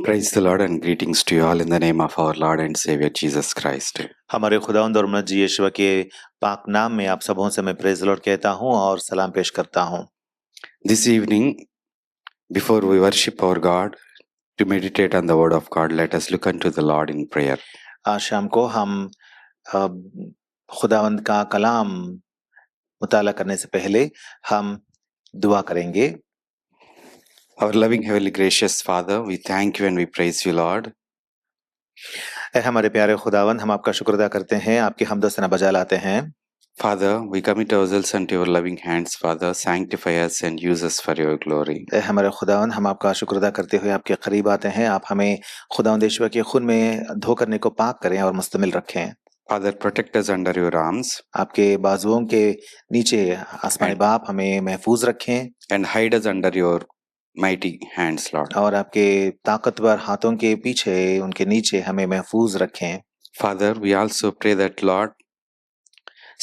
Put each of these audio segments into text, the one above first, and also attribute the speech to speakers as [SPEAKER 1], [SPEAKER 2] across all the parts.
[SPEAKER 1] Praise the Lord and greetings to you all in the name of our Lord and Savior Jesus Christ.
[SPEAKER 2] हमारे खुदावंद और मसीह यीशु के पाक नाम में आप सबों से मैं प्रेज द लॉर्ड कहता हूं और सलाम पेश करता हूं।
[SPEAKER 1] This evening, before we worship our God, to meditate on the Word of God, let us look unto the Lord in prayer.
[SPEAKER 2] आज शाम को हम अ, खुदावंद का कलाम मुताला करने से पहले हम दुआ करेंगे।
[SPEAKER 1] Our loving Heavenly Gracious Father, we thank you and we praise you, Lord.
[SPEAKER 2] ऐ हमारे प्यारे खुदावंद, हम आपका शुक्र अदा करते हैं, आपकी हम्द सना बजा लाते हैं।
[SPEAKER 1] Father, we commit ourselves unto your loving hands, Father. Sanctify us and use us for your glory.
[SPEAKER 2] ऐ हमारे खुदावंद, हम आपका शुक्र अदा करते हुए आपके करीब आते हैं। आप हमें खुदावंद यीशु के खून में धो करने को पाक करें और मुस्तमिल रखें।
[SPEAKER 1] Father, protect us under your arms
[SPEAKER 2] आपके बाजुओं के नीचे आसमानी बाप हमें महफूज रखें
[SPEAKER 1] and hide us under your mighty hands, Lord.
[SPEAKER 2] और आपके ताकतवर हाथों के पीछे उनके नीचे हमें महफूज रखें।
[SPEAKER 1] Father, we also pray that, Lord,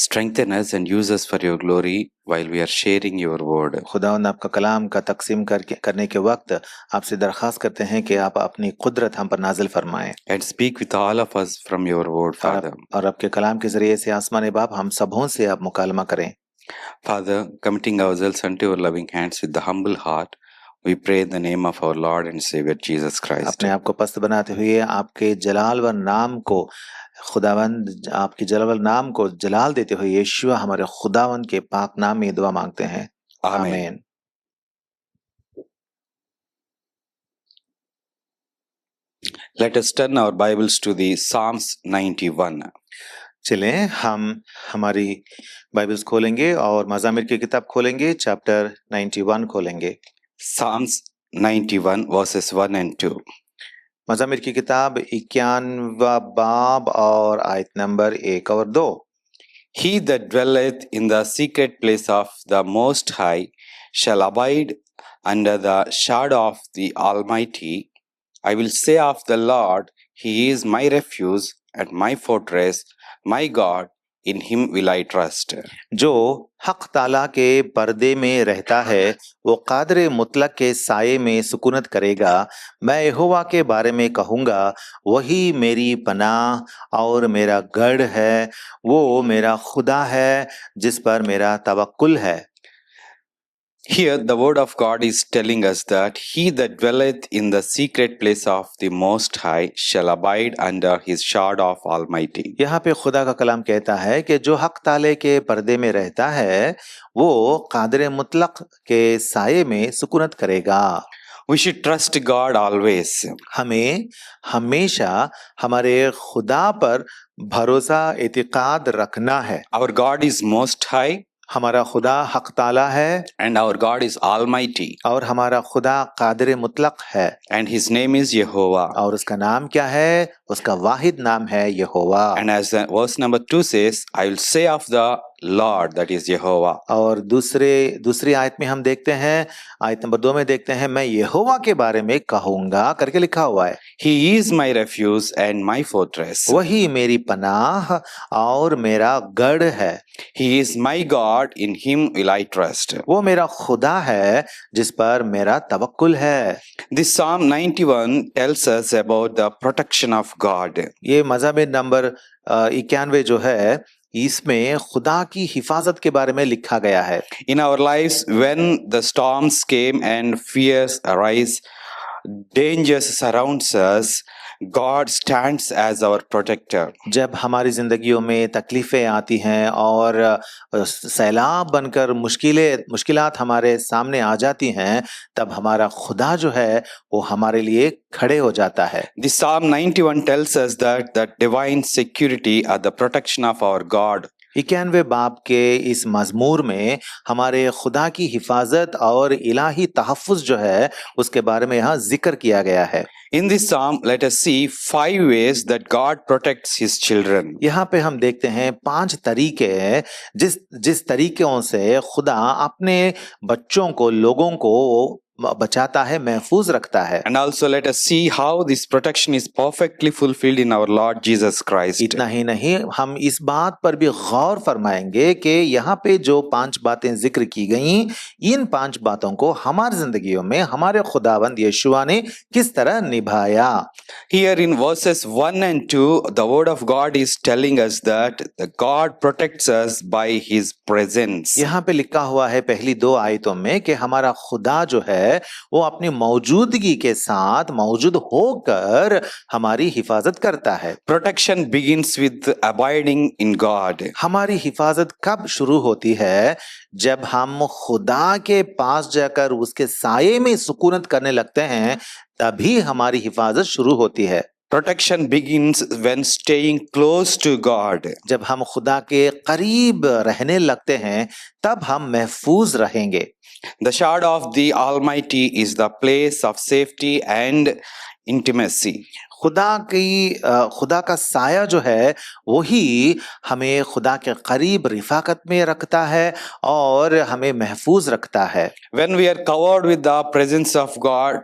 [SPEAKER 1] strengthen us and use us for your glory while we are sharing your word.
[SPEAKER 2] खुदावंद, आपका कलाम का तकसीम करने के वक्त आपसे दरख्वास्त करते हैं कि आप अपनी कुदरत हम पर नाजिल फरमाएं
[SPEAKER 1] And speak with all of us from your word, Father.
[SPEAKER 2] और आपके कलाम के जरिए से आसमानी बाप हम सबों से आप मुकालमा करें।
[SPEAKER 1] Father, committing ourselves unto your loving hands with the humble heart, we pray in the name of our Lord and Savior Jesus Christ.
[SPEAKER 2] अपने आप को पस्त बनाते हुए आपके जलाल व नाम को खुदावंद, आपके जलाल नाम को जलाल देते हुए यीशु हमारे खुदावंद के पाक नाम में दुआ मांगते हैं, आमीन।
[SPEAKER 1] Let us turn our Bibles to the Psalms 91.
[SPEAKER 2] चलें हम हमारी बाइबल्स खोलेंगे और मज़ामिर की किताब खोलेंगे, चैप्टर 91 खोलेंगे।
[SPEAKER 1] Psalms 91 verses 1 and 2.
[SPEAKER 2] मज़ामिर की किताब 91वां बाब और आयत नंबर 1 और 2।
[SPEAKER 1] He that dwelleth in the secret place of the Most High shall abide under the shadow of the Almighty. I will say of the Lord, He is my refuge and my fortress, my God, in Him will I trust.
[SPEAKER 2] जो हक ताला के पर्दे में रहता है वो कादरे मुतलक के साये में सुकूनत करेगा। मैं यहोवा के बारे में कहूँगा, वही मेरी पनाह और मेरा गढ़ है, वो मेरा खुदा है जिस पर मेरा तवक्कुल है।
[SPEAKER 1] Here the word of God is telling us that he that dwelleth in the secret place of the Most High shall abide under his shadow of Almighty.
[SPEAKER 2] यहाँ पे खुदा का कलाम कहता है कि जो हक ताले के पर्दे में रहता है वो कादरे मुतलक के साये में सुकूनत करेगा।
[SPEAKER 1] We should trust God always.
[SPEAKER 2] हमें हमेशा हमारे खुदा पर भरोसा इतिकाद रखना है।
[SPEAKER 1] Our God is Most High
[SPEAKER 2] हमारा खुदा हक ताला है
[SPEAKER 1] and our God is Almighty
[SPEAKER 2] और हमारा खुदा कादिर मुतलक है
[SPEAKER 1] and His name is Jehovah.
[SPEAKER 2] और उसका नाम क्या है? उसका वाहिद नाम है यहोवा।
[SPEAKER 1] And as verse number 2 says, I will say of the Lord, that is Jehovah.
[SPEAKER 2] और दूसरी आयत में हम देखते हैं, आयत नंबर 2 में देखते हैं, मैं यहोवा के बारे में कहूंगा करके लिखा हुआ है।
[SPEAKER 1] He is my refuge and my fortress.
[SPEAKER 2] वही मेरी पनाह और मेरा गढ़ है।
[SPEAKER 1] He is my God, in Him will I trust.
[SPEAKER 2] वो मेरा खुदा है जिस पर मेरा तवक्कुल है।
[SPEAKER 1] This Psalm 91 tells us about the protection of God.
[SPEAKER 2] ये मज़ामिर नंबर 91 जो है इसमें खुदा की हिफाजत के बारे में लिखा गया है।
[SPEAKER 1] In our lives, when the storms came and fears arise, dangers surrounds us, God stands as our protector.
[SPEAKER 2] जब हमारी जिंदगियों में तकलीफें आती हैं और सैलाब बनकर मुश्किलात हमारे सामने आ जाती हैं, तब हमारा खुदा जो है वो हमारे लिए खड़े हो जाता है।
[SPEAKER 1] This Psalm 91 tells us that the divine security or the protection of our God
[SPEAKER 2] 91वें बाब के इस मजमूर में हमारे खुदा की हिफाजत और इलाही तहफ़्फ़ुज़ जो है उसके बारे में यहाँ जिक्र किया गया है।
[SPEAKER 1] In this psalm, let us see 5 ways that God protects His children.
[SPEAKER 2] यहाँ पे हम देखते हैं 5 तरीके जिस तरीकों से खुदा अपने बच्चों को, लोगों को बचाता है, महफूज रखता है।
[SPEAKER 1] And also let us see how this protection is perfectly fulfilled in our Lord Jesus Christ.
[SPEAKER 2] इतना ही नहीं, हम इस बात पर भी गौर फरमाएंगे कि यहाँ पे जो 5 बातें जिक्र की गई, इन 5 बातों को हमारी जिंदगियों में हमारे खुदावंद यीशुआ ने किस तरह निभाया।
[SPEAKER 1] Here in verses 1 and 2, the word of God is telling us that the God protects us by his presence.
[SPEAKER 2] यहाँ पे लिखा हुआ है पहली 2 आयतों में कि हमारा खुदा जो है वो अपनी मौजूदगी के साथ मौजूद होकर हमारी हिफाजत करता है।
[SPEAKER 1] Protection begins with abiding in God.
[SPEAKER 2] हमारी हिफाजत कब शुरू होती है? जब हम खुदा के पास जाकर उसके साये में सुकूनत करने लगते हैं, तभी हमारी हिफाजत शुरू होती है।
[SPEAKER 1] Protection begins when staying close to God.
[SPEAKER 2] जब हम खुदा के करीब रहने लगते हैं, तब हम महफूज रहेंगे।
[SPEAKER 1] The shadow of the Almighty is the place of safety and intimacy.
[SPEAKER 2] खुदा का साया जो है वही हमें खुदा के करीब रिफाकत में रखता है और हमें महफूज रखता है।
[SPEAKER 1] When we are covered with the presence of God,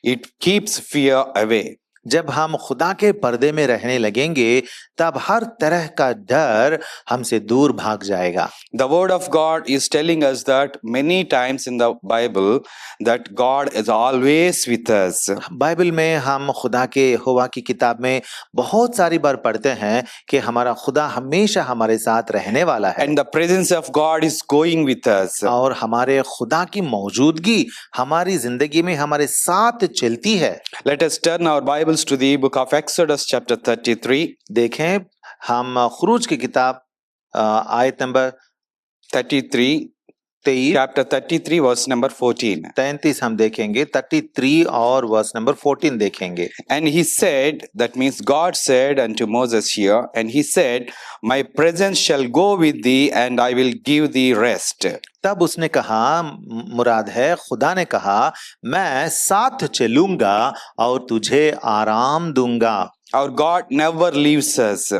[SPEAKER 1] it keeps fear away.
[SPEAKER 2] जब हम खुदा के पर्दे में रहने लगेंगे, तब हर तरह का डर हमसे दूर भाग जाएगा।
[SPEAKER 1] The word of God is telling us that many times in the Bible that God is always with us.
[SPEAKER 2] Bible में हम खुदा के यहोवा की किताब में बहुत सारी बार पढ़ते हैं कि हमारा खुदा हमेशा हमारे साथ रहने वाला है।
[SPEAKER 1] And the presence of God is going with us.
[SPEAKER 2] और हमारे खुदा की मौजूदगी हमारी जिंदगी में हमारे साथ चलती है।
[SPEAKER 1] Let us turn our Bibles to the book of Exodus chapter 33.
[SPEAKER 2] देखें, हम खुरूज की किताब आयत नंबर
[SPEAKER 1] 33,
[SPEAKER 2] 23
[SPEAKER 1] chapter 33 verse number 14.
[SPEAKER 2] 33 हम देखेंगे, 33 और वर्स नंबर 14 देखेंगे।
[SPEAKER 1] And he said, that means God said unto Moses here, and he said, my presence shall go with thee and I will give thee rest.
[SPEAKER 2] तब उसने कहा, मुराद है खुदा ने कहा, मैं साथ चलूंगा और तुझे आराम दूंगा।
[SPEAKER 1] Our God never leaves us.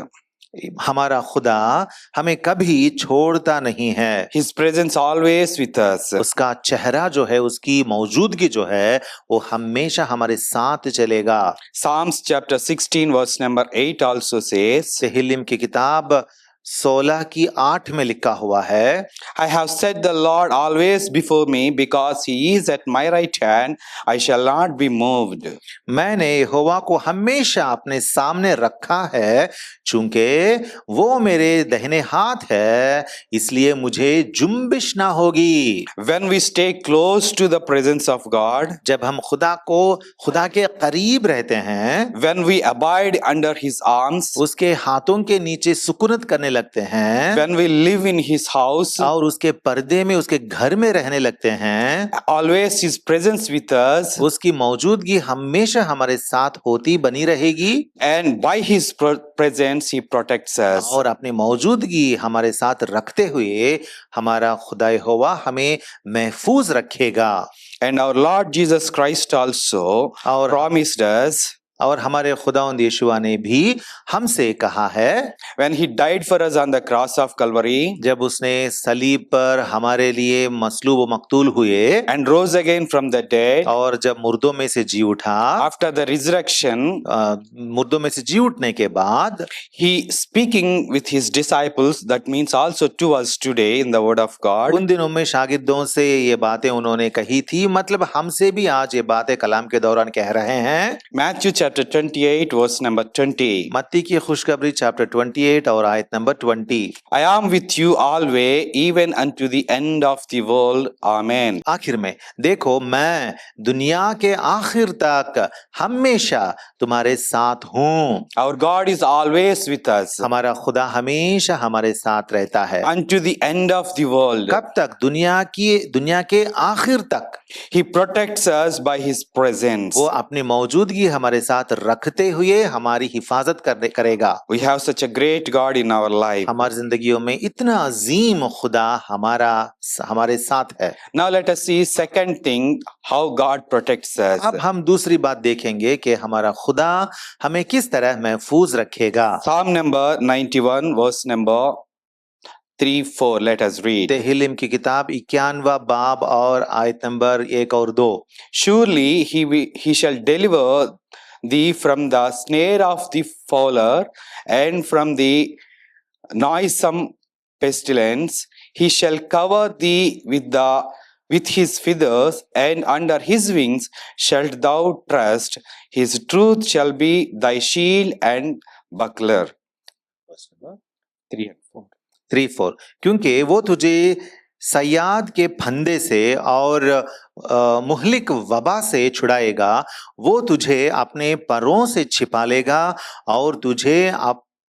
[SPEAKER 2] हमारा खुदा हमें कभी छोड़ता नहीं है।
[SPEAKER 1] His presence always with us.
[SPEAKER 2] उसका चेहरा जो है, उसकी मौजूदगी जो है, वो हमेशा हमारे साथ चलेगा।
[SPEAKER 1] Psalms chapter 16 verse number 8 also says,
[SPEAKER 2] तेहिल्लिम की किताब 16 की 8 में लिखा हुआ है,
[SPEAKER 1] I have set the Lord always before me, because he is at my right hand, I shall not be moved.
[SPEAKER 2] मैंने यहोवा को हमेशा अपने सामने रखा है, चूंकि वो मेरे दाहिने हाथ है, इसलिए मुझे जुम्बिश ना होगी।
[SPEAKER 1] When we stay close to the presence of God,
[SPEAKER 2] जब हम खुदा के करीब रहते हैं,
[SPEAKER 1] when we abide under his arms,
[SPEAKER 2] उसके हाथों के नीचे सुकूनत करने लगते हैं,
[SPEAKER 1] when we live in his house,
[SPEAKER 2] और उसके पर्दे में, उसके घर में रहने लगते हैं,
[SPEAKER 1] always his presence with us,
[SPEAKER 2] उसकी मौजूदगी हमेशा हमारे साथ होती बनी रहेगी,
[SPEAKER 1] and by his presence he protects us.
[SPEAKER 2] और अपनी मौजूदगी हमारे साथ रखते हुए हमारा खुदा यहोवा हमें महफूज रखेगा।
[SPEAKER 1] And our Lord Jesus Christ also
[SPEAKER 2] और
[SPEAKER 1] promised us,
[SPEAKER 2] और हमारे खुदावंद यीशुआ ने भी हमसे कहा है,
[SPEAKER 1] when he died for us on the cross of Calvary
[SPEAKER 2] जब उसने सलीब पर हमारे लिए मसलूब व मकतूल हुए
[SPEAKER 1] and rose again from the dead,
[SPEAKER 2] और जब मुर्दों में से जी उठा,
[SPEAKER 1] after the resurrection,
[SPEAKER 2] मुर्दों में से जी उठने के बाद
[SPEAKER 1] he speaking with his disciples, that means also to us today in the word of God,
[SPEAKER 2] उन दिनों में शागिर्दों से ये बातें उन्होंने कही थी, मतलब हमसे भी आज ये बातें कलाम के दौरान कह रहे हैं।
[SPEAKER 1] Matthew chapter 28 verse number 20.
[SPEAKER 2] मत्ती की खुशखबरी चैप्टर 28 और आयत number 20।
[SPEAKER 1] I am with you always, even unto the end of the world. Amen.
[SPEAKER 2] आखिर में, देखो मैं दुनिया के आखिर तक हमेशा तुम्हारे साथ हूँ।
[SPEAKER 1] Our God is always with us
[SPEAKER 2] हमारा खुदा हमेशा हमारे साथ रहता है।
[SPEAKER 1] unto the end of the world.
[SPEAKER 2] कब तक? दुनिया के आखिर तक।
[SPEAKER 1] He protects us by his presence.
[SPEAKER 2] वो अपनी मौजूदगी हमारे साथ रखते हुए हमारी हिफाजत करेगा।
[SPEAKER 1] We have such a great God in our life.
[SPEAKER 2] हमारी जिंदगियों में इतना अजीम खुदा हमारे साथ है।
[SPEAKER 1] Now let us see second thing, how God protects us.
[SPEAKER 2] अब हम दूसरी बात देखेंगे कि हमारा खुदा हमें किस तरह महफूज रखेगा।
[SPEAKER 1] Psalm number 91 verse number 3-4. Let us read.
[SPEAKER 2] तेहिलिम की किताब 51वां बाब और आयत नंबर 1 और 2।
[SPEAKER 1] Surely he shall deliver thee from the snare of the fowler and from the noisome pestilence. He shall cover thee with his feathers, and under his wings shalt thou trust. His truth shall be thy shield and buckler. 3 and 4.
[SPEAKER 2] 3-4 क्योंकि वो तुझे सयाद के फंदे से और मुहलिक वबा से छुड़ाएगा। वो तुझे अपने परों से छिपा लेगा और तुझे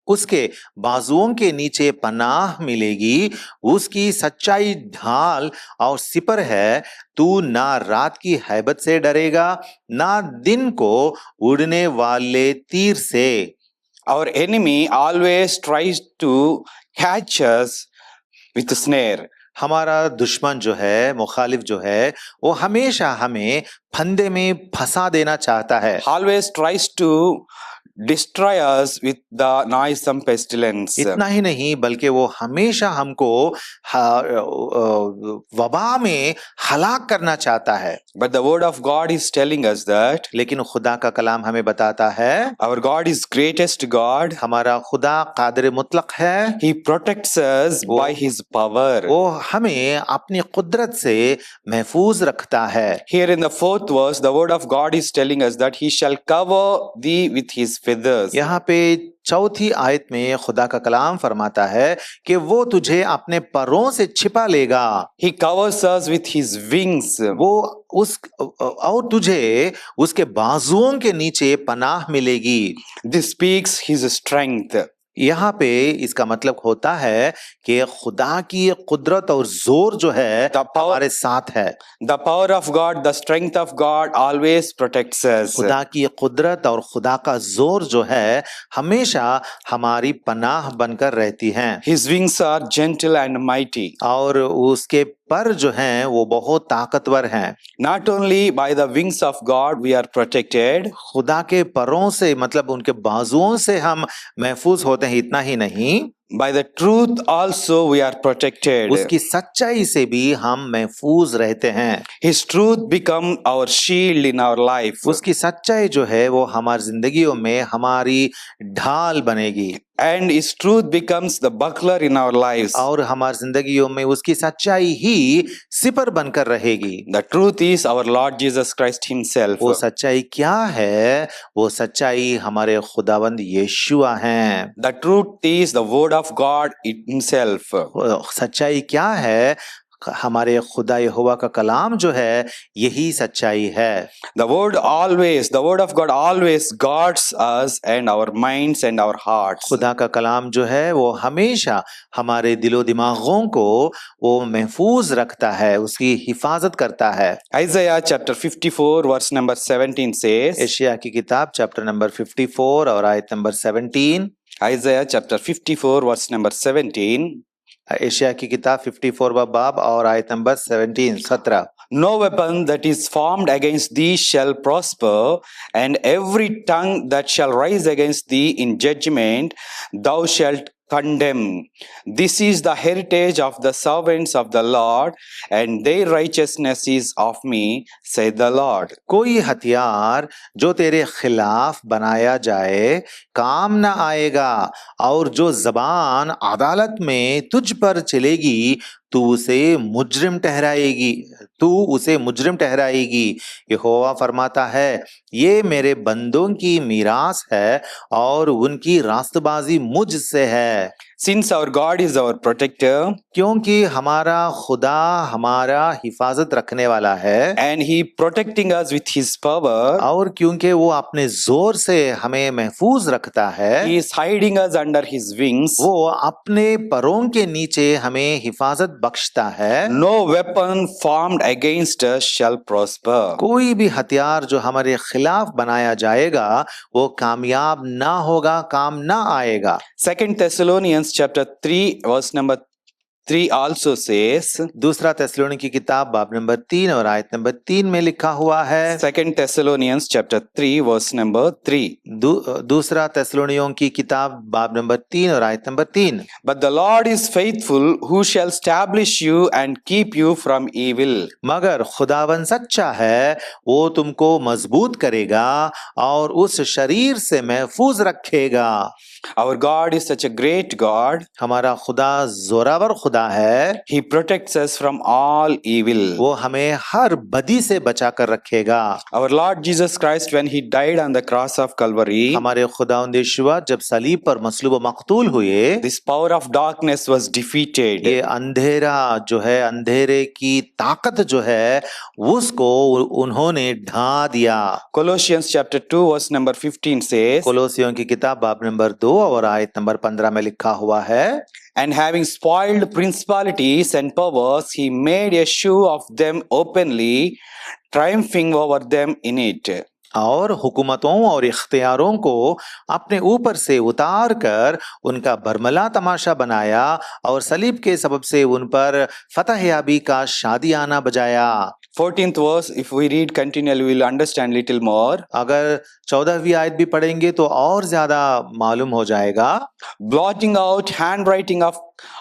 [SPEAKER 2] उसके बाजुओं के नीचे पनाह मिलेगी। उसकी सच्चाई ढाल और सिपर है। तू ना रात की हैबत से डरेगा, ना दिन को उड़ने वाले तीर से।
[SPEAKER 1] Our enemy always tries to catch us with a snare.
[SPEAKER 2] हमारा दुश्मन जो है, मुखालिफ जो है, वो हमेशा हमें फंदे में फंसा देना चाहता है।
[SPEAKER 1] Always tries to destroy us with the noisome pestilence.
[SPEAKER 2] इतना ही नहीं बल्कि वो हमेशा हमको वबा में हलाक करना चाहता है।
[SPEAKER 1] But the word of God is telling us that
[SPEAKER 2] लेकिन खुदा का कलाम हमें बताता है
[SPEAKER 1] our God is greatest God.
[SPEAKER 2] हमारा खुदा कादिर मुतलक है।
[SPEAKER 1] He protects us by his power.
[SPEAKER 2] वो हमें अपनी कुदरत से महफूज रखता है।
[SPEAKER 1] Here in the 4th verse, the word of God is telling us that he shall cover thee with his feathers.
[SPEAKER 2] यहाँ पे चौथी आयत में खुदा का कलाम फरमाता है कि वो तुझे अपने परों से छिपा लेगा।
[SPEAKER 1] He covers us with his wings.
[SPEAKER 2] वो और तुझे उसके बाजुओं के नीचे पनाह मिलेगी।
[SPEAKER 1] This speaks his strength.
[SPEAKER 2] यहाँ पे इसका मतलब होता है कि खुदा की कुदरत और जोर जो है हमारे साथ है।
[SPEAKER 1] The power of God, the strength of God always protects us.
[SPEAKER 2] खुदा की कुदरत और खुदा का जोर जो है हमेशा हमारी पनाह बनकर रहती हैं।
[SPEAKER 1] His wings are gentle and mighty.
[SPEAKER 2] और उसके पर जो हैं वो बहुत ताकतवर हैं।
[SPEAKER 1] Not only by the wings of God we are protected.
[SPEAKER 2] खुदा के परों से मतलब उनके बाजुओं से हम महफूज होते हैं, इतना ही नहीं
[SPEAKER 1] By the truth also we are protected.
[SPEAKER 2] उसकी सच्चाई से भी हम महफूज रहते हैं।
[SPEAKER 1] His truth become our shield in our life.
[SPEAKER 2] उसकी सच्चाई जो है वो हमारी जिंदगियों में हमारी ढाल बनेगी।
[SPEAKER 1] And his truth becomes the buckler in our lives.
[SPEAKER 2] और हमारी जिंदगियों में उसकी सच्चाई ही सिपर बनकर रहेगी।
[SPEAKER 1] The truth is our Lord Jesus Christ himself.
[SPEAKER 2] वो सच्चाई क्या है? वो सच्चाई हमारे खुदावंद यीशुआ हैं।
[SPEAKER 1] The truth is the word of God himself.
[SPEAKER 2] सच्चाई क्या है? हमारे खुदा यहोवा का कलाम जो है यही सच्चाई है।
[SPEAKER 1] The word of God always guards us and our minds and our hearts.
[SPEAKER 2] खुदा का कलाम जो है वो हमेशा हमारे दिलो दिमागों को वो महफूज रखता है, उसकी हिफाजत करता है।
[SPEAKER 1] Isaiah chapter 54 verse number 17 says.
[SPEAKER 2] Asia की किताब चैप्टर नंबर 54 और आयत number 17।
[SPEAKER 1] Isaiah chapter 54 verse number 17.
[SPEAKER 2] Asia की किताब 54वां बाब और आयत number 17।
[SPEAKER 1] No weapon that is formed against thee shall prosper, and every tongue that shall rise against thee in judgment thou shalt condemn. This is the heritage of the servants of the Lord, and their righteousness is of me, saith the Lord.
[SPEAKER 2] कोई हथियार जो तेरे खिलाफ बनाया जाए काम न आएगा, और जो जबान अदालत में तुझ पर चलेगी तू उसे मुजरिम ठहराएगी। यहोवा फरमाता है, ये मेरे बंदों की मीरास है और उनकी रास्तबाजी मुझसे है।
[SPEAKER 1] Since our God is our protector,
[SPEAKER 2] क्योंकि हमारा खुदा हमारा हिफाजत रखने वाला है,
[SPEAKER 1] and he protecting us with his power,
[SPEAKER 2] और क्योंकि वो अपने जोर से हमें महफूज रखता है,
[SPEAKER 1] he is hiding us under his wings.
[SPEAKER 2] वो अपने परों के नीचे हमें हिफाजत बख्शता है।
[SPEAKER 1] No weapon formed against us shall prosper.
[SPEAKER 2] कोई भी हथियार जो हमारे खिलाफ बनाया जाएगा वो कामयाब ना होगा, काम ना आएगा।
[SPEAKER 1] 2 Thessalonians chapter 3 verse number 3 also says,
[SPEAKER 2] दूसरा थिस्सलुनीकी की किताब बाब नंबर 3 और आयत नंबर 3 में लिखा हुआ है।
[SPEAKER 1] 2 Thessalonians chapter 3 verse number 3.
[SPEAKER 2] दूसरा थिस्सलुनीयों की किताब बाब नंबर 3 और आयत number 3।
[SPEAKER 1] But the Lord is faithful, who shall establish you and keep you from evil.
[SPEAKER 2] मगर खुदावन सच्चा है, वो तुमको मजबूत करेगा और उस शरीर से महफूज रखेगा।
[SPEAKER 1] Our God is such a great God.
[SPEAKER 2] हमारा खुदा जोरावर खुदा है।
[SPEAKER 1] He protects us from all evil.
[SPEAKER 2] वो हमें हर बदी से बचा कर रखेगा।
[SPEAKER 1] Our Lord Jesus Christ, when he died on the cross of Calvary,
[SPEAKER 2] हमारे खुदावंद यीशु जब सलीब पर मसलूब व मकतूल हुए,
[SPEAKER 1] this power of darkness was defeated.
[SPEAKER 2] ये अंधेरा जो है, अंधेरे की ताकत जो है, उसको उन्होंने ढा दिया।
[SPEAKER 1] Colossians chapter 2 verse number 15 says,
[SPEAKER 2] कोलोसियों की किताब बाब नंबर 2 और आयत नंबर 15 में लिखा हुआ है,
[SPEAKER 1] and having spoiled principalities and powers, he made a show of them openly, triumphing over them in it.
[SPEAKER 2] और हुकूमतों और इख्तियारों को अपने ऊपर से उतार कर उनका बरमला तमाशा बनाया और सलीब के सबब से उन पर फतह याबी का शादियाना बजाया।
[SPEAKER 1] 14th verse, if we read continually, we will understand little more.
[SPEAKER 2] अगर 14वीं आयत भी पढ़ेंगे तो और ज्यादा मालूम हो जाएगा।
[SPEAKER 1] Blotting out handwriting of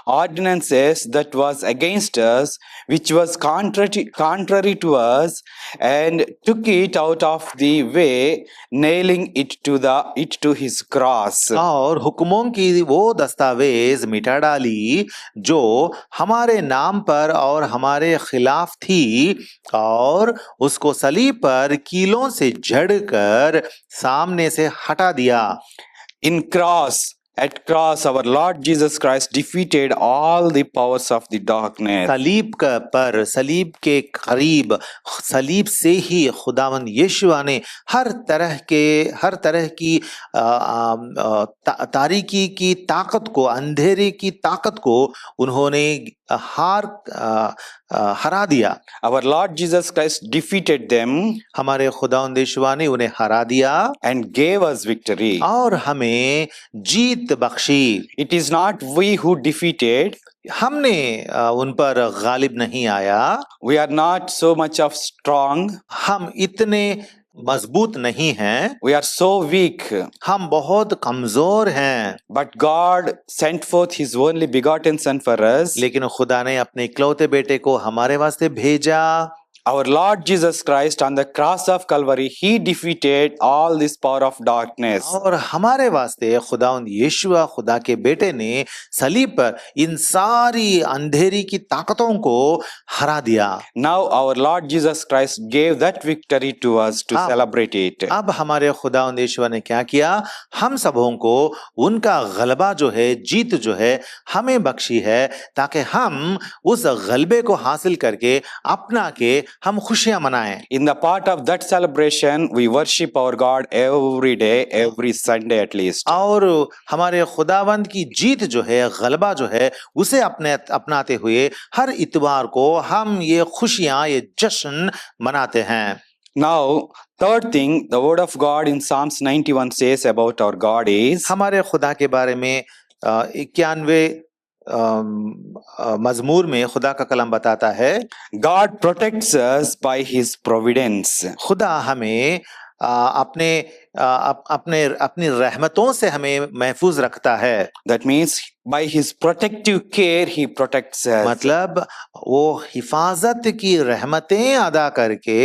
[SPEAKER 1] ordinances that was against us, which was contrary to us, and took it out of the way, nailing it to his cross.
[SPEAKER 2] और हुक्मों की वो दस्तावेज मिटा डाली जो हमारे नाम पर और हमारे खिलाफ थी, और उसको सलीब पर कीलों से जड़कर सामने से हटा दिया।
[SPEAKER 1] At cross, our Lord Jesus Christ defeated all the powers of the darkness.
[SPEAKER 2] सलीब के करीब, सलीब से ही खुदावंद यीशुआ ने हर तरह की तारीकी की ताकत को, अंधेरे की ताकत को उन्होंने हरा दिया।
[SPEAKER 1] Our Lord Jesus Christ defeated them.
[SPEAKER 2] हमारे खुदावंद यीशुआ ने उन्हें हरा दिया
[SPEAKER 1] and gave us victory.
[SPEAKER 2] और हमें जीत Bakshi.
[SPEAKER 1] It is not we who defeated.
[SPEAKER 2] हमने उन पर गालिब नहीं आया।
[SPEAKER 1] We are not so much of strong.
[SPEAKER 2] हम इतने मजबूत नहीं हैं।
[SPEAKER 1] We are so weak.
[SPEAKER 2] हम बहुत कमजोर हैं।
[SPEAKER 1] But God sent forth His only begotten Son for us.
[SPEAKER 2] लेकिन खुदा ने अपने इकलौते बेटे को हमारे वास्ते भेजा।
[SPEAKER 1] Our Lord Jesus Christ on the cross of Calvary, He defeated all this power of darkness.
[SPEAKER 2] और हमारे वास्ते खुदावंद यीशुआ खुदा के बेटे ने सलीब पर इन सारी अंधेरी की ताकतों को हरा दिया।
[SPEAKER 1] Now our Lord Jesus Christ gave that victory to us to celebrate it.
[SPEAKER 2] अब हमारे खुदावंद यीशुआ ने क्या किया? हम सबों को उनका गलबा जो है, जीत जो है, हमें बख्शी है, ताकि हम उस गलबे को हासिल करके अपना के हम खुशियां मनाएं।
[SPEAKER 1] In the part of that celebration, we worship our God every day, every Sunday at least.
[SPEAKER 2] और हमारे खुदावंद की जीत जो है, गलबा जो है, उसे अपनाते हुए हर इतवार को हम ये खुशियां, ये जश्न मनाते हैं।
[SPEAKER 1] Now, third thing, the word of God in Psalms 91 says about our God is,
[SPEAKER 2] हमारे खुदा के बारे में 91 मजमूर में खुदा का कलाम बताता है,
[SPEAKER 1] God protects us by His providence.
[SPEAKER 2] खुदा हमें अपनी रहमतों से हमें महफूज रखता है।
[SPEAKER 1] That means by His protective care He protects us.
[SPEAKER 2] मतलब वो हिफाजत की रहमतें अदा करके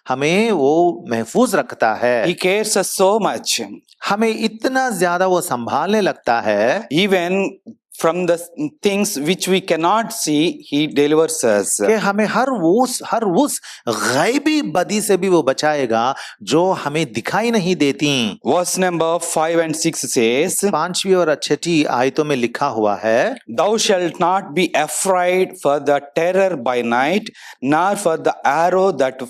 [SPEAKER 2] हमें वो महफूज रखता है।
[SPEAKER 1] He cares us so much.
[SPEAKER 2] हमें इतना ज्यादा वो संभालने लगता है।
[SPEAKER 1] Even from the things which we cannot see, He delivers us.
[SPEAKER 2] कि हमें हर उस गैबी बदी से भी वो बचाएगा जो हमें दिखाई नहीं देती।
[SPEAKER 1] Verse number 5 and 6 says,
[SPEAKER 2] 5वीं और 6ठी आयतों में लिखा हुआ है,
[SPEAKER 1] Thou shalt not be afraid for the terror by night, nor for the arrow that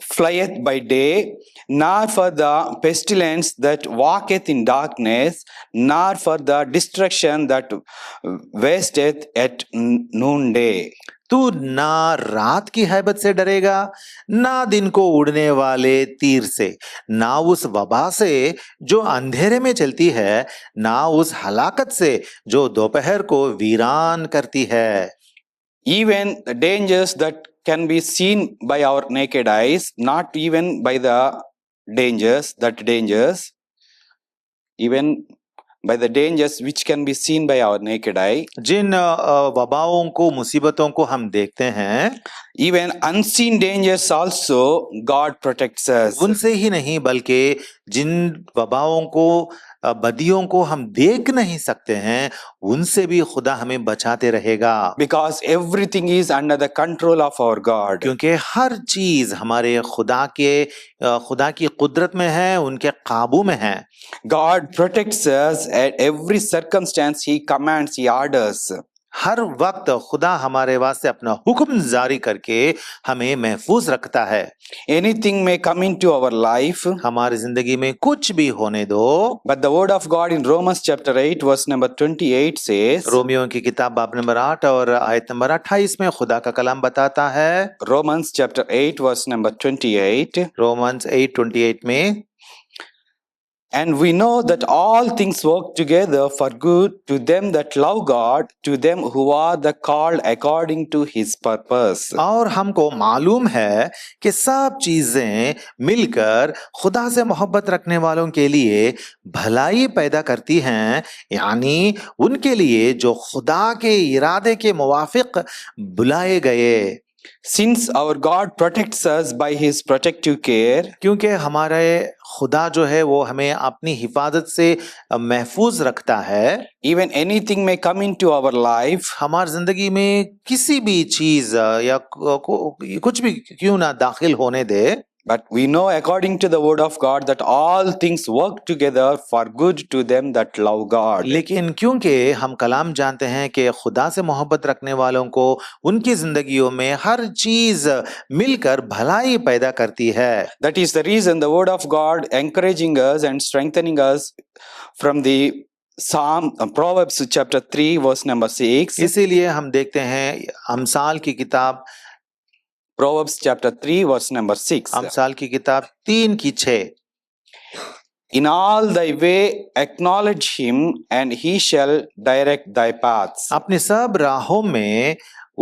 [SPEAKER 1] flieth by day, nor for the pestilence that walketh in darkness, nor for the destruction that wasteth at noonday.
[SPEAKER 2] तू ना रात की हैबत से डरेगा, ना दिन को उड़ने वाले तीर से, ना उस वबा से जो अंधेरे में चलती है, ना उस हलाकत से जो दोपहर को वीरान करती है।
[SPEAKER 1] Even the dangers that can be seen by our naked eyes, not even by the dangers, even by the dangers which can be seen by our naked eye,
[SPEAKER 2] जिन वबाओं को, मुसीबतों को हम देखते हैं,
[SPEAKER 1] even unseen dangers also God protects us.
[SPEAKER 2] उनसे ही नहीं बल्कि जिन वबाओं को, बदियों को हम देख नहीं सकते हैं, उनसे भी खुदा हमें बचाते रहेगा।
[SPEAKER 1] Because everything is under the control of our God.
[SPEAKER 2] क्योंकि हर चीज हमारे खुदा की कुदरत में है, उनके काबू में है।
[SPEAKER 1] God protects us at every circumstance. He commands, He orders.
[SPEAKER 2] हर वक्त खुदा हमारे वास्ते अपना हुक्म जारी करके हमें महफूज रखता है।
[SPEAKER 1] Anything may come into our life,
[SPEAKER 2] हमारी जिंदगी में कुछ भी होने दो,
[SPEAKER 1] but the word of God in Romans chapter 8 verse number 28 says,
[SPEAKER 2] Romeo की किताब बाब नंबर 8 और आयत नंबर 28 में खुदा का कलाम बताता है,
[SPEAKER 1] Romans chapter 8 verse number 28,
[SPEAKER 2] Romans 8:28 में,
[SPEAKER 1] and we know that all things work together for good to them that love God, to them who are the called according to His purpose.
[SPEAKER 2] और हमको मालूम है कि सब चीजें मिलकर खुदा से मोहब्बत रखने वालों के लिए भलाई पैदा करती हैं, यानी उनके लिए जो खुदा के इरादे के मुवाफिक बुलाए गए।
[SPEAKER 1] Since our God protects us by His protective care,
[SPEAKER 2] क्योंकि हमारे खुदा जो है वो हमें अपनी हिफाजत से महफूज रखता है।
[SPEAKER 1] even anything may come into our life,
[SPEAKER 2] हमारी जिंदगी में किसी भी चीज या कुछ भी क्यों ना दाखिल होने दे,
[SPEAKER 1] but we know according to the word of God that all things work together for good to them that love God.
[SPEAKER 2] लेकिन क्योंकि हम कलाम जानते हैं कि खुदा से मोहब्बत रखने वालों को उनकी जिंदगियों में हर चीज मिलकर भलाई पैदा करती है।
[SPEAKER 1] That is the reason the word of God encouraging us and strengthening us from the Proverbs chapter 3 verse number 6.
[SPEAKER 2] इसीलिए हम देखते हैं अमसाल की किताब,
[SPEAKER 1] Proverbs chapter 3 verse number 6.
[SPEAKER 2] अमसाल की किताब 3:6,
[SPEAKER 1] In all thy way acknowledge him and he shall direct thy paths.
[SPEAKER 2] अपने सब राहों में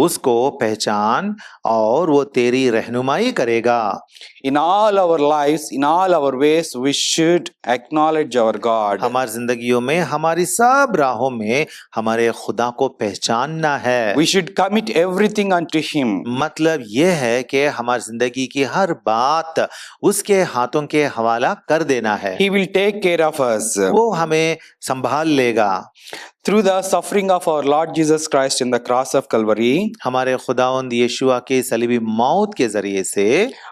[SPEAKER 2] उसको पहचान और वो तेरी रहनुमाई करेगा।
[SPEAKER 1] In all our lives, in all our ways, we should acknowledge our God.
[SPEAKER 2] हमारी जिंदगियों में, हमारी सब राहों में हमारे खुदा को पहचानना है।
[SPEAKER 1] We should commit everything unto him.
[SPEAKER 2] मतलब ये है कि हमारी जिंदगी की हर बात उसके हाथों के हवाला कर देना है।
[SPEAKER 1] He will take care of us.
[SPEAKER 2] वो हमें संभाल लेगा।
[SPEAKER 1] Through the suffering of our Lord Jesus Christ in the cross of Calvary,
[SPEAKER 2] हमारे खुदावंद यीशुआ के सलीबी मौत के जरिए से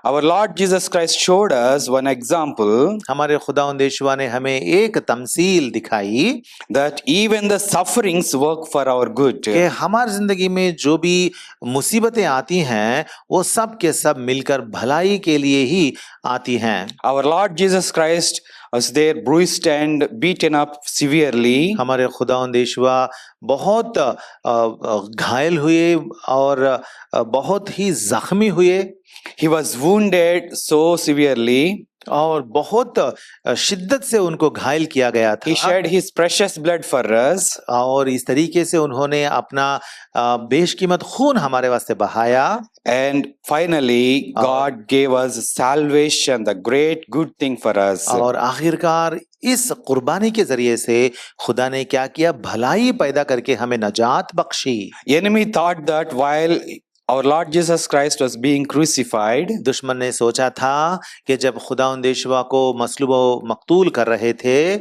[SPEAKER 1] our Lord Jesus Christ showed us one example
[SPEAKER 2] हमारे खुदावंद यीशुआ ने हमें एक तमसील दिखाई
[SPEAKER 1] that even the sufferings work for our good.
[SPEAKER 2] कि हमारी जिंदगी में जो भी मुसीबतें आती हैं वो सब के सब मिलकर भलाई के लिए ही आती हैं।
[SPEAKER 1] Our Lord Jesus Christ was there bruised and beaten up severely.
[SPEAKER 2] हमारे खुदावंद यीशुआ बहुत घायल हुए और बहुत ही जख्मी हुए।
[SPEAKER 1] He was wounded so severely.
[SPEAKER 2] और बहुत शिद्दत से उनको घायल किया गया था।
[SPEAKER 1] He shed his precious blood for us.
[SPEAKER 2] और इस तरीके से उन्होंने अपना बेशकीमत खून हमारे वास्ते बहाया।
[SPEAKER 1] And finally, God gave us salvation, the great good thing for us.
[SPEAKER 2] और आखिरकार इस कुर्बानी के जरिए से खुदा ने क्या किया, भलाई पैदा करके हमें नजात Bakshi.
[SPEAKER 1] Enemy thought that while our Lord Jesus Christ was being crucified,
[SPEAKER 2] दुश्मन ने सोचा था कि जब खुदावंद यीशुआ को मसलूब व मकतूल कर रहे थे,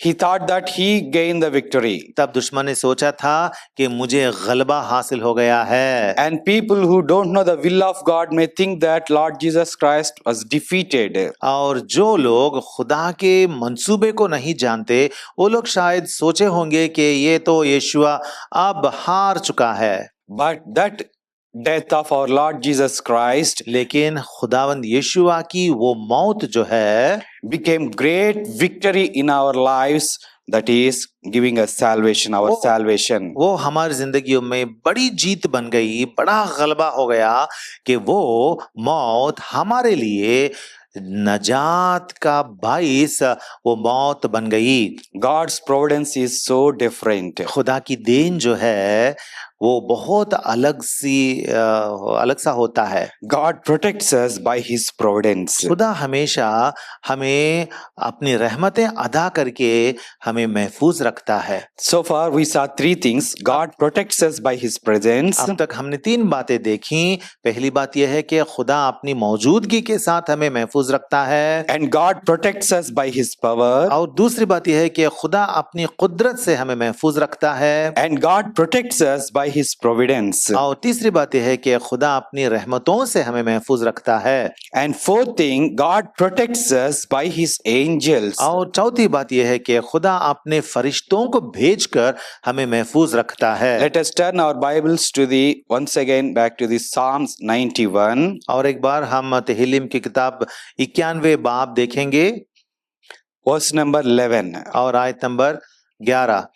[SPEAKER 1] he thought that he gained the victory.
[SPEAKER 2] तब दुश्मन ने सोचा था कि मुझे गलबा हासिल हो गया है।
[SPEAKER 1] And people who don't know the will of God may think that Lord Jesus Christ was defeated.
[SPEAKER 2] और जो लोग खुदा के मंसूबे को नहीं जानते, वो लोग शायद सोचे होंगे कि ये तो यीशुआ अब हार चुका है।
[SPEAKER 1] But that death of our Lord Jesus Christ
[SPEAKER 2] लेकिन खुदावंद यीशुआ की वो मौत जो है
[SPEAKER 1] became great victory in our lives, that is giving us salvation, our
[SPEAKER 2] Oh.
[SPEAKER 1] salvation.
[SPEAKER 2] वो हमारी जिंदगियों में बड़ी जीत बन गई, बड़ा गलबा हो गया कि वो मौत हमारे लिए नजात का बाइस वो मौत बन गई।
[SPEAKER 1] God's providence is so different.
[SPEAKER 2] खुदा की देन जो है वो बहुत अलग सा होता है।
[SPEAKER 1] God protects us by His providence.
[SPEAKER 2] खुदा हमेशा हमें अपनी रहमतें अदा करके हमें महफूज रखता है।
[SPEAKER 1] So far we saw three things. God protects us by His presence.
[SPEAKER 2] अब तक हमने 3 बातें देखी। पहली बात यह है कि खुदा अपनी मौजूदगी के साथ हमें महफूज रखता है,
[SPEAKER 1] And God protects us by His power.
[SPEAKER 2] और दूसरी बात यह है कि खुदा अपनी कुदरत से हमें महफूज रखता है,
[SPEAKER 1] And God protects us by His providence.
[SPEAKER 2] और तीसरी बात यह है कि खुदा अपनी रहमतों से हमें महफूज रखता है,
[SPEAKER 1] And fourth thing, God protects us by His angels.
[SPEAKER 2] और चौथी बात यह है कि खुदा अपने फरिश्तों को भेजकर हमें महफूज रखता है।
[SPEAKER 1] Let us turn our Bibles to once again back to the Psalms 91.
[SPEAKER 2] और एक बार हम तहलीम की किताब 91 बाब देखेंगे
[SPEAKER 1] Verse number 11.
[SPEAKER 2] और आयत number 11।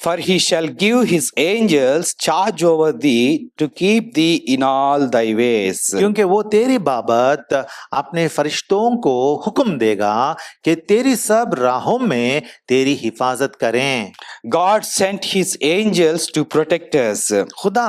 [SPEAKER 1] For He shall give His angels charge over thee to keep thee in all thy ways.
[SPEAKER 2] क्योंकि वो तेरी बाबत अपने फरिश्तों को हुक्म देगा कि तेरी सब राहों में तेरी हिफाजत करें।
[SPEAKER 1] God sent His angels to protect us.
[SPEAKER 2] खुदा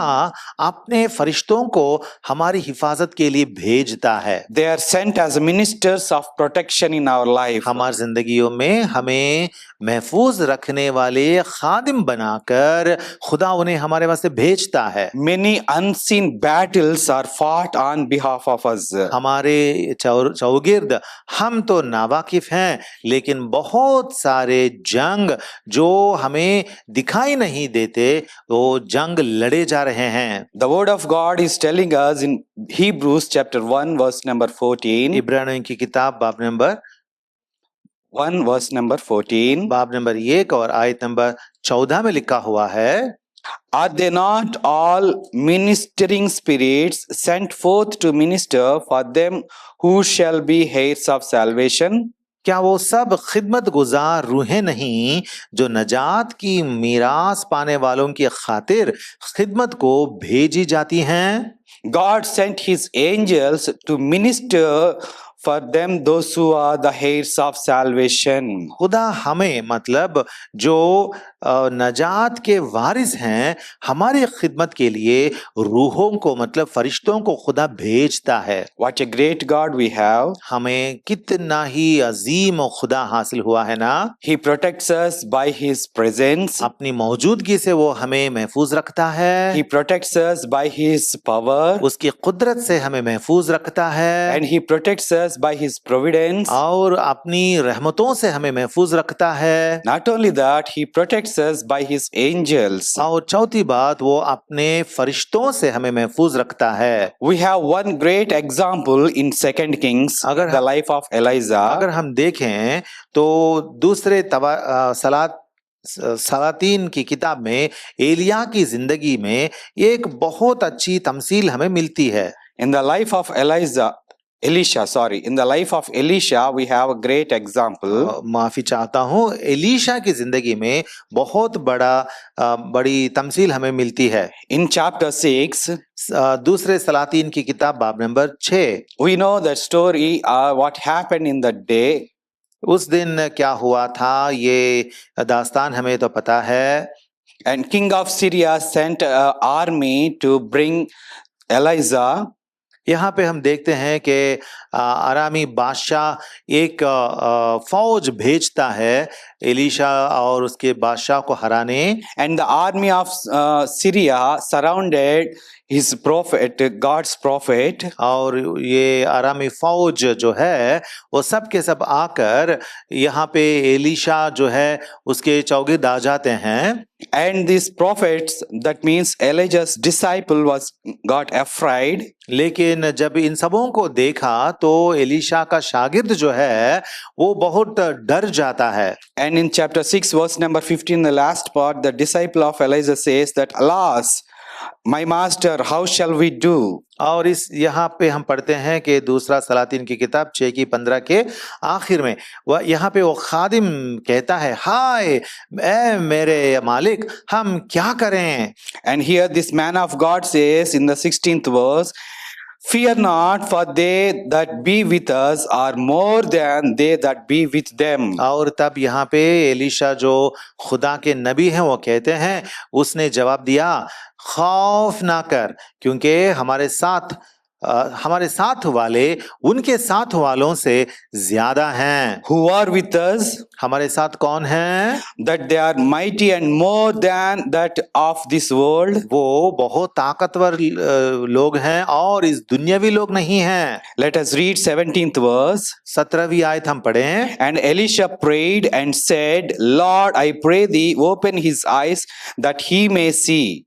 [SPEAKER 2] अपने फरिश्तों को हमारी हिफाजत के लिए भेजता है।
[SPEAKER 1] They are sent as ministers of protection in our life.
[SPEAKER 2] हमारी जिंदगियों में हमें महफूज रखने वाले खादिम बनाकर खुदा उन्हें हमारे वास्ते भेजता है।
[SPEAKER 1] Many unseen battles are fought on behalf of us.
[SPEAKER 2] हमारे चौगिर्द हम तो नावाकिफ हैं, लेकिन बहुत सारे जंग जो हमें दिखाई नहीं देते वो जंग लड़े जा रहे हैं।
[SPEAKER 1] The word of God is telling us in Hebrews chapter 1 verse number 14.
[SPEAKER 2] इब्रानियों की किताब बाब नंबर
[SPEAKER 1] 1 verse number 14.
[SPEAKER 2] बाब नंबर 1 और आयत नंबर 14 में लिखा हुआ है,
[SPEAKER 1] Are they not all ministering spirits sent forth to minister for them who shall be heirs of salvation?
[SPEAKER 2] क्या वो सब खिदमत गुजार रूहें नहीं जो नजात की मीरास पाने वालों की खातिर खिदमत को भेजी जाती हैं?
[SPEAKER 1] God sent His angels to minister for them those who are the heirs of salvation.
[SPEAKER 2] खुदा हमें मतलब जो नजात के वारिस हैं हमारी खिदमत के लिए रूहों को मतलब फरिश्तों को खुदा भेजता है।
[SPEAKER 1] What a great God we have.
[SPEAKER 2] हमें कितना ही अजीम खुदा हासिल हुआ है ना।
[SPEAKER 1] He protects us by His presence.
[SPEAKER 2] अपनी मौजूदगी से वो हमें महफूज रखता है,
[SPEAKER 1] He protects us by His power.
[SPEAKER 2] उसकी कुदरत से हमें महफूज रखता है,
[SPEAKER 1] And He protects us by His providence.
[SPEAKER 2] और अपनी रहमतों से हमें महफूज रखता है।
[SPEAKER 1] Not only that, He protects us by His angels.
[SPEAKER 2] और चौथी बात वो अपने फरिश्तों से हमें महफूज रखता है।
[SPEAKER 1] We have one great example in 2 Kings,
[SPEAKER 2] अगर
[SPEAKER 1] the life of Elijah.
[SPEAKER 2] अगर हम देखें तो दूसरे सलातीन की किताब में एलिया की जिंदगी में एक बहुत अच्छी तमसील हमें मिलती है।
[SPEAKER 1] In the life of in the life of Elisha, we have a great example.
[SPEAKER 2] माफी चाहता हूँ, एलीशा की जिंदगी में बहुत बड़ी तमसील हमें मिलती है।
[SPEAKER 1] In chapter 6,
[SPEAKER 2] दूसरे सलातीन की किताब बाब number 6,
[SPEAKER 1] we know the story, what happened in the day.
[SPEAKER 2] उस दिन क्या हुआ था ये दास्तान हमें तो पता है।
[SPEAKER 1] And king of Syria sent an army to bring Elijah.
[SPEAKER 2] यहाँ पे हम देखते हैं कि आरामी बादशाह एक फौज भेजता है एलीशा और उसके बादशाह को हराने।
[SPEAKER 1] And the army of Syria surrounded his prophet, God's prophet.
[SPEAKER 2] और ये आरामी फौज जो है वो सब के सब आकर यहाँ पे एलीशा जो है उसके चौगिर्द आ जाते हैं।
[SPEAKER 1] And these prophets, that means Elijah's disciple, got afraid.
[SPEAKER 2] लेकिन जब इन सबों को देखा तो एलीशा का शागिर्द जो है वो बहुत डर जाता है।
[SPEAKER 1] And in chapter 6 verse number 15, the last part, the disciple of Elijah says that, alas, My master, how shall we do?
[SPEAKER 2] और इस यहाँ पे हम पढ़ते हैं कि दूसरा सलातीन की किताब 6 की 15 के आखिर में वह यहाँ पे वो खादिम कहता है, हाय ए मेरे मालिक, हम क्या करें?
[SPEAKER 1] And here this man of God says in the 16th verse, fear not, for they that be with us are more than they that be with them.
[SPEAKER 2] और तब यहाँ पे एलीशा जो खुदा के नबी हैं वो कहते हैं, उसने जवाब दिया, खौफ ना कर, क्योंकि हमारे साथ वाले उनके साथ वालों से ज्यादा हैं।
[SPEAKER 1] Who are with us?
[SPEAKER 2] हमारे साथ कौन हैं?
[SPEAKER 1] That they are mighty and more than that of this world.
[SPEAKER 2] वो बहुत ताकतवर लोग हैं और इस दुनियावी लोग नहीं हैं।
[SPEAKER 1] Let us read 17th verse.
[SPEAKER 2] 17वीं आयत हम पढ़ें।
[SPEAKER 1] And Elisha prayed and said, Lord, I pray thee, open his eyes that he may see.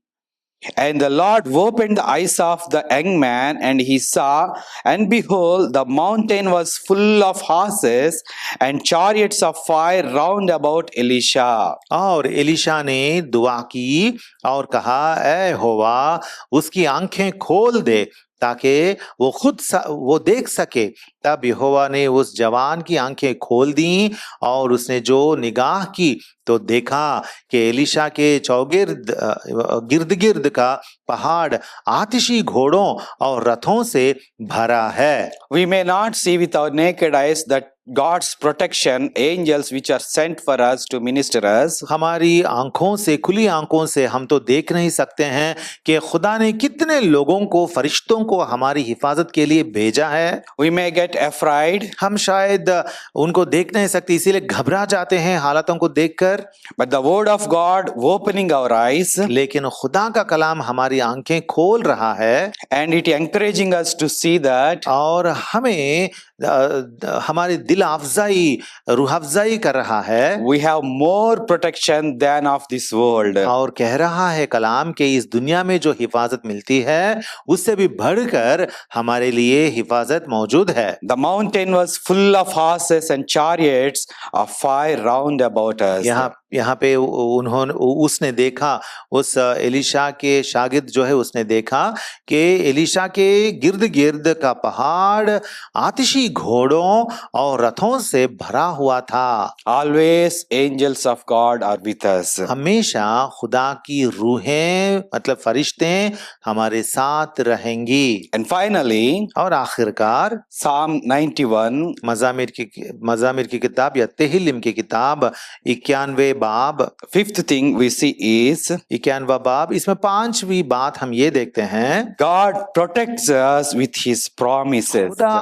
[SPEAKER 1] And the Lord opened the eyes of the young man, and he saw, and behold, the mountain was full of horses and chariots of fire round about Elisha.
[SPEAKER 2] और Elisha ने दुआ की और कहा, ऐ यहोवा, उसकी आंखें खोल दे ताकि वो देख सके। तब यहोवा ने उस जवान की आंखें खोल दी और उसने जो निगाह की तो देखा कि एलिशा के चौगिर्द गिर्द गिर्द का पहाड़ आतिशी घोड़ों और रथों से भरा है।
[SPEAKER 1] We may not see with our naked eyes that God's protection, angels which are sent for us to minister us.
[SPEAKER 2] हमारी आंखों से, खुली आंखों से हम तो देख नहीं सकते हैं कि खुदा ने कितने लोगों को, फरिश्तों को हमारी हिफाजत के लिए भेजा है।
[SPEAKER 1] We may get afraid.
[SPEAKER 2] हम शायद उनको देख नहीं सकते, इसीलिए घबरा जाते हैं हालातों को देखकर।
[SPEAKER 1] But the word of God opening our eyes,
[SPEAKER 2] लेकिन खुदा का कलाम हमारी आंखें खोल रहा है
[SPEAKER 1] and it encouraging us to see that
[SPEAKER 2] और हमें हमारी दिल अफजाई, रूह अफजाई कर रहा है।
[SPEAKER 1] we have more protection than of this world.
[SPEAKER 2] और कह रहा है कलाम के इस दुनिया में जो हिफाजत मिलती है उससे भी बढ़कर हमारे लिए हिफाजत मौजूद है।
[SPEAKER 1] The mountain was full of horses and chariots of fire round about us.
[SPEAKER 2] यहाँ पे उसने देखा, उस एलिशा के शागिर्द जो है उसने देखा कि एलिशा के गिर्द गिर्द का पहाड़ आतिशी घोड़ों और रथों से भरा हुआ था।
[SPEAKER 1] Always angels of God are with us.
[SPEAKER 2] हमेशा खुदा की रूहें मतलब फरिश्ते हमारे साथ रहेंगी।
[SPEAKER 1] And finally,
[SPEAKER 2] और आखिरकार
[SPEAKER 1] Psalm 91,
[SPEAKER 2] मज़ामिर की किताब या तेहिल्लिम की किताब 91 बाब,
[SPEAKER 1] fifth thing we see is
[SPEAKER 2] 91 बाब, इसमें 5वीं बात हम ये देखते हैं,
[SPEAKER 1] God protects us with his promises.
[SPEAKER 2] खुदा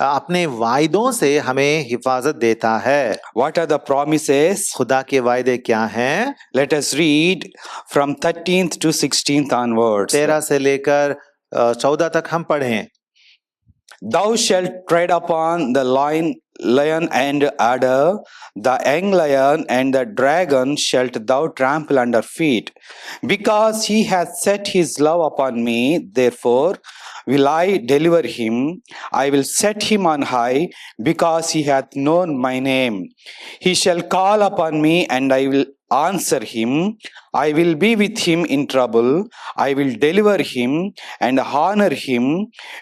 [SPEAKER 2] अपने वायदों से हमें हिफाजत देता है।
[SPEAKER 1] What are the promises?
[SPEAKER 2] खुदा के वायदे क्या हैं?
[SPEAKER 1] Let us read from 13th to 16th onwards.
[SPEAKER 2] 13 से लेकर 14 तक हम पढ़ें।
[SPEAKER 1] Thou shalt tread upon the lion and adder, the young lion and the dragon shalt thou trample under feet. Because he hath set his love upon me, therefore will I deliver him. I will set him on high, because he hath known my name. He shall call upon me, and I will answer him. I will be with him in trouble. I will deliver him and honor him.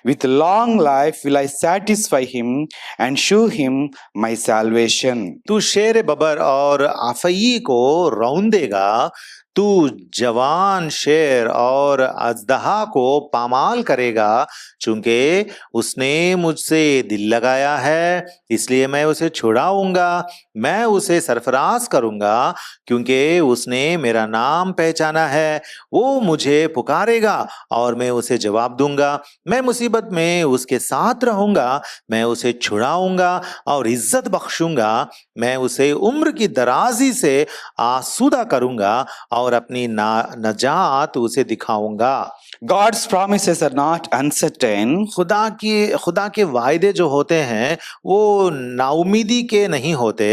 [SPEAKER 1] With long life will I satisfy him and shew him my salvation.
[SPEAKER 2] तू शेर बबर और आफई को रौंदेगा, तू जवान शेर और अजदहा को पामाल करेगा, चूंकि उसने मुझसे दिल लगाया है, इसलिए मैं उसे छुड़ाऊंगा। मैं उसे सरफराज करूंगा, क्योंकि उसने मेरा नाम पहचाना है। वो मुझे पुकारेगा और मैं उसे जवाब दूंगा। मैं मुसीबत में उसके साथ रहूंगा। मैं उसे छुड़ाऊंगा और इज्जत बख्शूंगा। मैं उसे उम्र की दराजी से आसूदा करूंगा और अपनी नजात उसे दिखाऊंगा।
[SPEAKER 1] God's promises are not uncertain.
[SPEAKER 2] खुदा के वायदे जो होते हैं वो नाउमीदी के नहीं होते।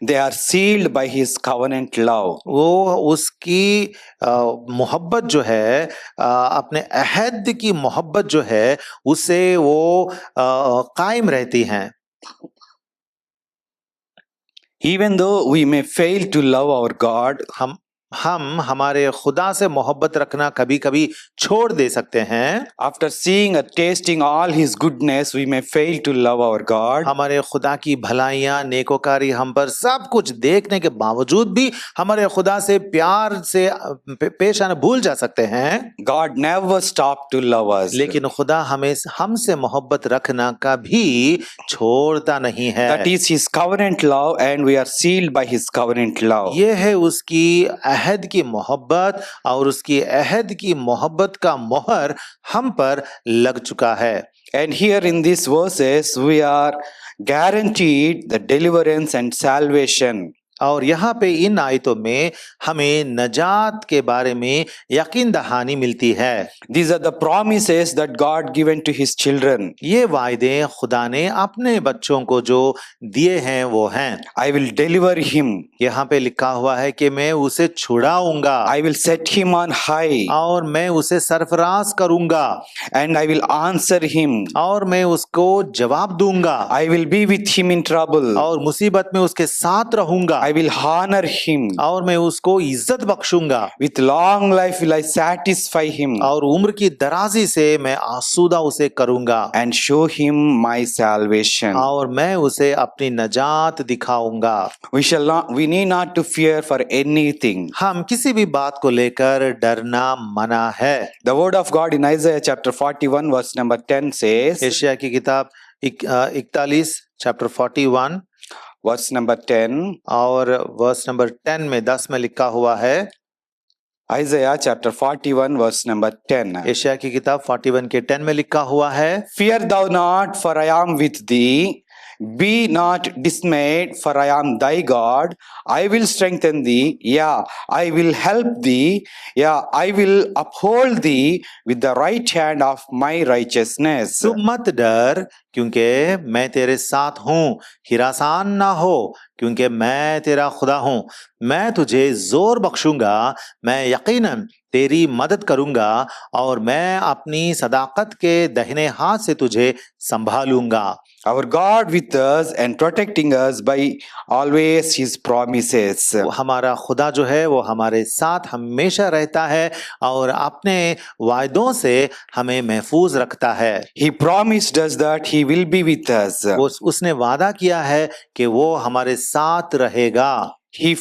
[SPEAKER 1] They are sealed by his covenant love.
[SPEAKER 2] वो उसकी मोहब्बत जो है, अपने अहद की मोहब्बत जो है, उससे वो कायम रहती हैं।
[SPEAKER 1] Even though we may fail to love our God,
[SPEAKER 2] हम हमारे खुदा से मोहब्बत रखना कभी कभी छोड़ दे सकते हैं।
[SPEAKER 1] After seeing or tasting all His goodness, we may fail to love our God.
[SPEAKER 2] हमारे खुदा की भलाइयां नेकोकारी हम पर सब कुछ देखने के बावजूद भी हमारे खुदा से प्यार से पेश आना भूल जा सकते हैं।
[SPEAKER 1] God never stopped to love us.
[SPEAKER 2] लेकिन खुदा हमें हमसे मोहब्बत रखना कभी छोड़ता नहीं है।
[SPEAKER 1] That is His covenant love, and we are sealed by His covenant love.
[SPEAKER 2] ये है उसकी अहद की मोहब्बत और उसकी अहद की मोहब्बत का मोहर हम पर लग चुका है।
[SPEAKER 1] And here in these verses, we are guaranteed the deliverance and salvation.
[SPEAKER 2] और यहाँ पे इन आयतों में हमें नजात के बारे में यकीन दहानी मिलती है।
[SPEAKER 1] These are the promises that God given to His children.
[SPEAKER 2] ये वायदे खुदा ने अपने बच्चों को जो दिए हैं वो हैं।
[SPEAKER 1] I will deliver him.
[SPEAKER 2] यहाँ पे लिखा हुआ है कि मैं उसे छुड़ाऊंगा
[SPEAKER 1] I will set him on high.
[SPEAKER 2] और मैं उसे सरफराज करूंगा
[SPEAKER 1] And I will answer him.
[SPEAKER 2] और मैं उसको जवाब दूंगा
[SPEAKER 1] I will be with him in trouble.
[SPEAKER 2] और मुसीबत में उसके साथ रहूंगा
[SPEAKER 1] I will honor him.
[SPEAKER 2] और मैं उसको इज्जत बख्शूंगा।
[SPEAKER 1] With long life will I satisfy him.
[SPEAKER 2] और उम्र की दराजी से मैं आसूदा उसे करूंगा
[SPEAKER 1] And show him my salvation.
[SPEAKER 2] और मैं उसे अपनी नजात दिखाऊंगा।
[SPEAKER 1] We need not to fear for anything.
[SPEAKER 2] हम किसी भी बात को लेकर डरना मना है।
[SPEAKER 1] The word of God in Isaiah chapter 41 verse number 10 says,
[SPEAKER 2] Asia की किताब 41 चैप्टर 41
[SPEAKER 1] verse number 10,
[SPEAKER 2] और वर्स नंबर 10 में 10 में लिखा हुआ है।
[SPEAKER 1] Isaiah chapter 41 verse number 10.
[SPEAKER 2] Asia की किताब 41 के 10 में लिखा हुआ है,
[SPEAKER 1] Fear thou not, for I am with thee. Be not dismayed, for I am thy God. I will strengthen thee. Yeah, I will help thee. Yeah, I will uphold thee with the right hand of my righteousness.
[SPEAKER 2] तू मत डर क्योंकि मैं तेरे साथ हूँ, हिरासान ना हो क्योंकि मैं तेरा खुदा हूँ। मैं तुझे जोर बख्शूंगा, मैं यकीनन तेरी मदद करूंगा और मैं अपनी सदाकत के दाहिने हाथ से तुझे संभालूंगा।
[SPEAKER 1] Our God with us and protecting us by always His promises.
[SPEAKER 2] हमारा खुदा जो है वो हमारे साथ हमेशा रहता है और अपने वायदों से हमें महफूज रखता है।
[SPEAKER 1] He promised us that He will be with us.
[SPEAKER 2] उसने वादा किया है कि वो हमारे साथ रहेगा।
[SPEAKER 1] He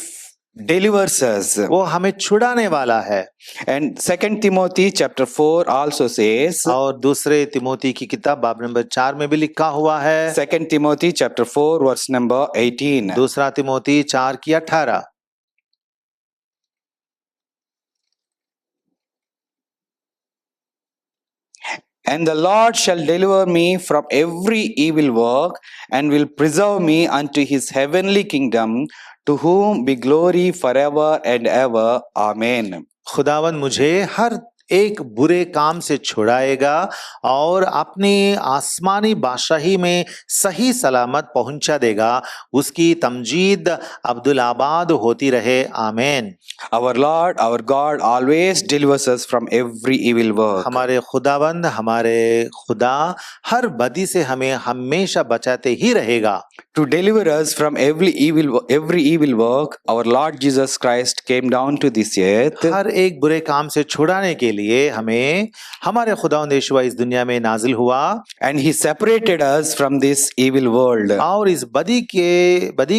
[SPEAKER 1] delivers us.
[SPEAKER 2] वो हमें छुड़ाने वाला है।
[SPEAKER 1] And 2 Timothy chapter 4 also says,
[SPEAKER 2] और दूसरे तिमोथी की किताब बाब नंबर 4 में भी लिखा हुआ है।
[SPEAKER 1] 2 Timothy chapter 4 verse number 18.
[SPEAKER 2] दूसरा तिमोथी 4 की 18।
[SPEAKER 1] And the Lord shall deliver me from every evil work and will preserve me unto His heavenly kingdom, to whom be glory forever and ever. Amen.
[SPEAKER 2] खुदावन मुझे हर एक बुरे काम से छुड़ाएगा और अपनी आसमानी बादशाही में सही सलामत पहुंचा देगा। उसकी तमजीद अब्दुल आबाद होती रहे। आमीन।
[SPEAKER 1] Our Lord, our God always delivers us from every evil work.
[SPEAKER 2] हमारे खुदाबंद हमारे खुदा हर बदी से हमें हमेशा बचाते ही रहेगा।
[SPEAKER 1] To deliver us from every evil work, our Lord Jesus Christ came down to this earth.
[SPEAKER 2] हर एक बुरे काम से छुड़ाने के लिए हमें हमारे खुदावंद यीशु इस दुनिया में नाजिल हुआ।
[SPEAKER 1] And He separated us from this evil world.
[SPEAKER 2] और इस बदी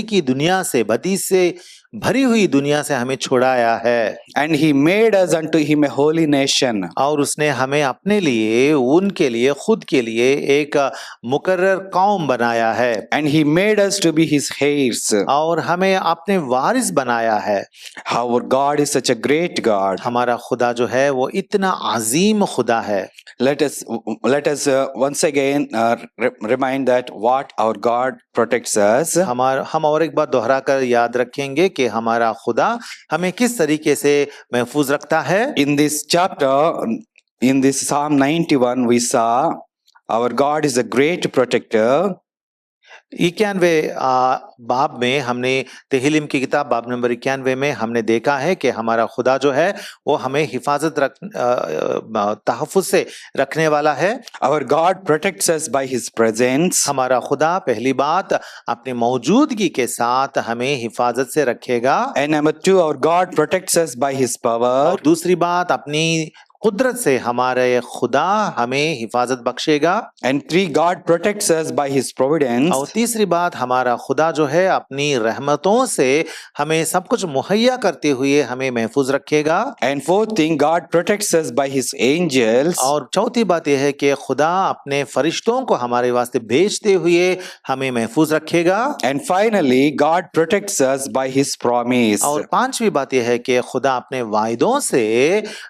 [SPEAKER 2] की दुनिया से, बदी से भरी हुई दुनिया से हमें छुड़ाया है।
[SPEAKER 1] And He made us unto Him a holy nation.
[SPEAKER 2] और उसने हमें अपने लिए, उनके लिए, खुद के लिए एक मुकर्रर कौम बनाया है।
[SPEAKER 1] And He made us to be His heirs.
[SPEAKER 2] और हमें अपने वारिस बनाया है।
[SPEAKER 1] Our God is such a great God.
[SPEAKER 2] हमारा खुदा जो है वो इतना अजीम खुदा है।
[SPEAKER 1] Let us once again remind that what our God protects us.
[SPEAKER 2] हम और एक बार दोहरा कर याद रखेंगे कि हमारा खुदा हमें किस तरीके से महफूज रखता है।
[SPEAKER 1] In this chapter, in this Psalm 91, we saw our God is a great protector.
[SPEAKER 2] 91 बाब में हमने तेहलीम की किताब बाब नंबर 91 में हमने देखा है कि हमारा खुदा जो है वो हमें तहफ़्फ़ुज़ से रखने वाला है।
[SPEAKER 1] Our God protects us by His presence.
[SPEAKER 2] हमारा खुदा पहली बात अपनी मौजूदगी के साथ हमें हिफाजत से रखेगा
[SPEAKER 1] And number two, our God protects us by His power.
[SPEAKER 2] और दूसरी बात अपनी कुदरत से हमारे खुदा हमें हिफाजत बख्शेगा
[SPEAKER 1] And three, God protects us by His providence.
[SPEAKER 2] और तीसरी बात हमारा खुदा जो है अपनी रहमतों से हमें सब कुछ मुहैया करते हुए हमें महफूज रखेगा
[SPEAKER 1] And fourth thing, God protects us by His angels.
[SPEAKER 2] और चौथी बात यह है कि खुदा अपने फरिश्तों को हमारे वास्ते भेजते हुए हमें महफूज रखेगा
[SPEAKER 1] And finally, God protects us by His promise.
[SPEAKER 2] और पांचवी बात यह है कि खुदा अपने वायदों से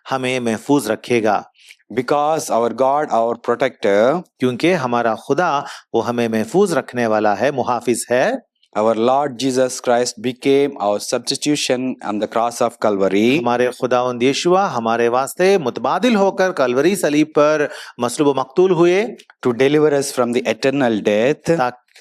[SPEAKER 2] हमें महफूज रखेगा
[SPEAKER 1] Because our God, our protector,
[SPEAKER 2] क्योंकि हमारा खुदा वो हमें महफूज रखने वाला है, मुहाफिज है।
[SPEAKER 1] our Lord Jesus Christ became our substitution on the cross of Calvary.
[SPEAKER 2] हमारे खुदावंद यीशुआ हमारे वास्ते मुतबादिल होकर कलवरी सलीब पर मसलूब व मकतूल हुए
[SPEAKER 1] To deliver us from the eternal death,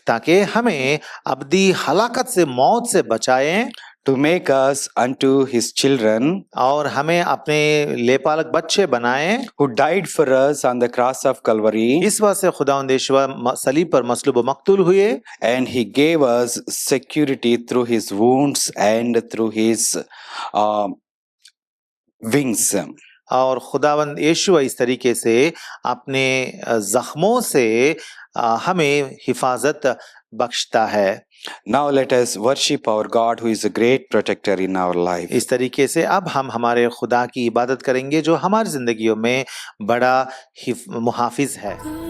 [SPEAKER 2] ताकि हमें अब्दी हलाकत से, मौत से बचाएं,
[SPEAKER 1] to make us unto His children,
[SPEAKER 2] और हमें अपने लेपालक बच्चे बनाएं।
[SPEAKER 1] who died for us on the cross of Calvary,
[SPEAKER 2] इस वास्ते खुदावंद यीशुआ सलीब पर मसलूब व मकतूल हुए
[SPEAKER 1] and He gave us security through His wounds and through His wings.
[SPEAKER 2] और खुदावंद यीशुआ इस तरीके से अपने जख्मों से हमें हिफाजत बख्शता है।
[SPEAKER 1] Now let us worship our God who is a great protector in our life.
[SPEAKER 2] इस तरीके से अब हम हमारे खुदा की इबादत करेंगे जो हमारी जिंदगियों में बड़ा मुहाफिज है।